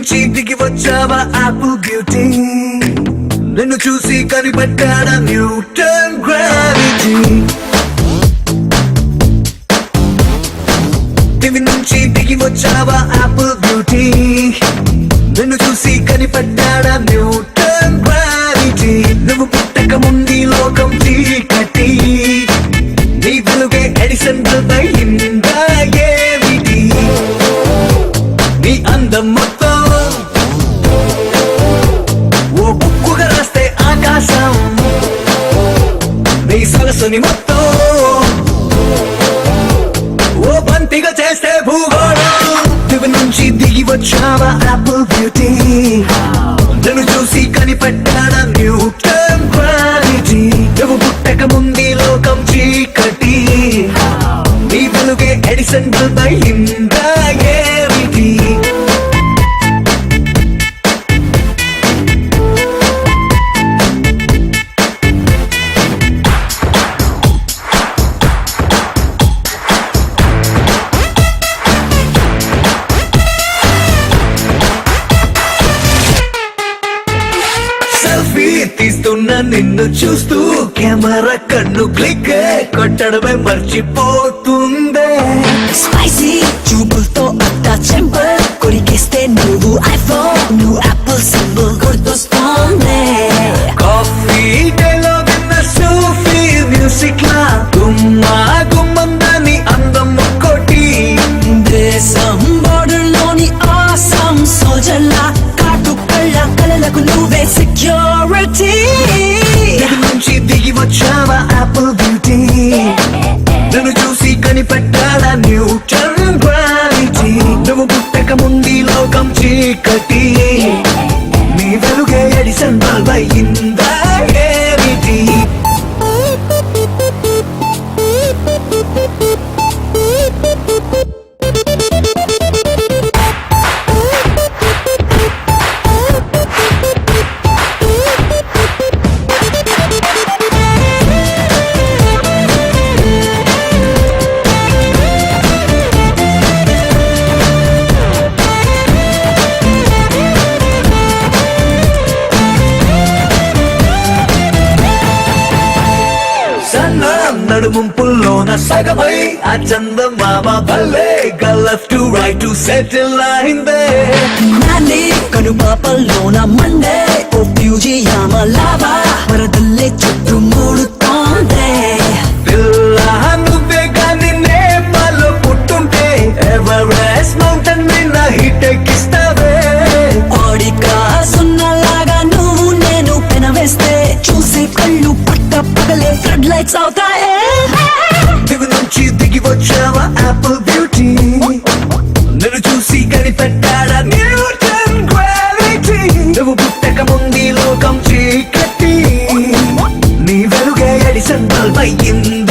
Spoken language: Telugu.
నుంచి దిగి వచ్చావా యాపిల్ బ్యూటీ నిన్ను చూసి కనిపెట్టాడా న్యూటన్ గ్రావిటీ దివి నుంచి దిగి వచ్చావా యాపిల్ బ్యూటీ నిన్ను చూసి కనిపెట్టాడా న్యూటన్ గ్రావిటీ నువ్వు పుట్టక ముందు లోకం చీకటి నీ వెలుగే ఎడిసన్ బల్బ్ అయిందా ఏమిటి నీ అందం మొత్తం ఓ బుక్కుగా రాస్తే ఆకాశం నీ సరస్సుని మొత్తం ఓ బంతిగా చేస్తే భూగోళం దివి నుంచి దిగి వచ్చావా యాపిల్ బ్యూటీ నన్ను చూసి కనిపెట్టాడా న్యూటన్ గ్రావిటీ నువ్వు పుట్టక ముందు లోకం చీకటి నీ వెలుగే ఎడిసన్ బల్బ్ అయిందా ఏమిటి సెల్ఫీ తీస్తున్నా నిన్ను చూస్తూ కెమెరా కన్ను క్లిక్ కొట్టడమే మర్చిపోతుందే స్పైసీ చూపులతో అట్టా చెంపర్ కొరికేస్తే నువ్వు ఐఫోన్ నువ్వు యాపిల్ సింబల్ గుర్తొస్తోంది కాఫీ డేలో విన్న సూఫీ మ్యూజిక్ లా గుమ్మా గుమ్మందని అందం ఒక్కోటి దేశం బోర్డర్ లోని ఆసం సోల్జర్లా కాటు కళ్ళ కలలకు నువ్వే సెక్యూరిటీ దిగి నుంచి దిగి వచ్చావా యాపిల్ బ్యూటీ నన్ను చూసి కనిపెట్టాడా న్యూటన్ గ్రావిటీ నువ్వు పుట్టక ముందు లోకం చీకటి నీ వెలుగే ఎడిసన్ బల్బ్ అయిందా ఏమిటి నడుముంపుల్లోన సగమై ఆ చందమామ భలే left to right to settle అయిందే నాని కనుపాపల్లోన మండే ఓ ఫ్యూజియామ లావా వరదల్లే చుట్టూ మూడుతోందే పిల్ల నువ్వే గాని నేపాల్లో పుట్టుంటే ఎవరెస్ట్ మౌంటైన్ మీద హిట్ ఎక్కిస్తావే ఓడికా సున్నలాగా నువ్వు నేను పెనవేస్తే చూసే కళ్ళు పట్ట పగలే ఫ్లడ్ లైట్స్ అవుతాయే దివి నుంచి దిగి వచ్చావా యాపిల్ బ్యూటీ నిన్ను చూసి కనిపెట్టాడా న్యూటన్ గ్రావిటీ నువ్వు పుట్టక ముందు లోకం చీకటి నీ వెలుగే ఎడిసన్ బల్బ్ అయింది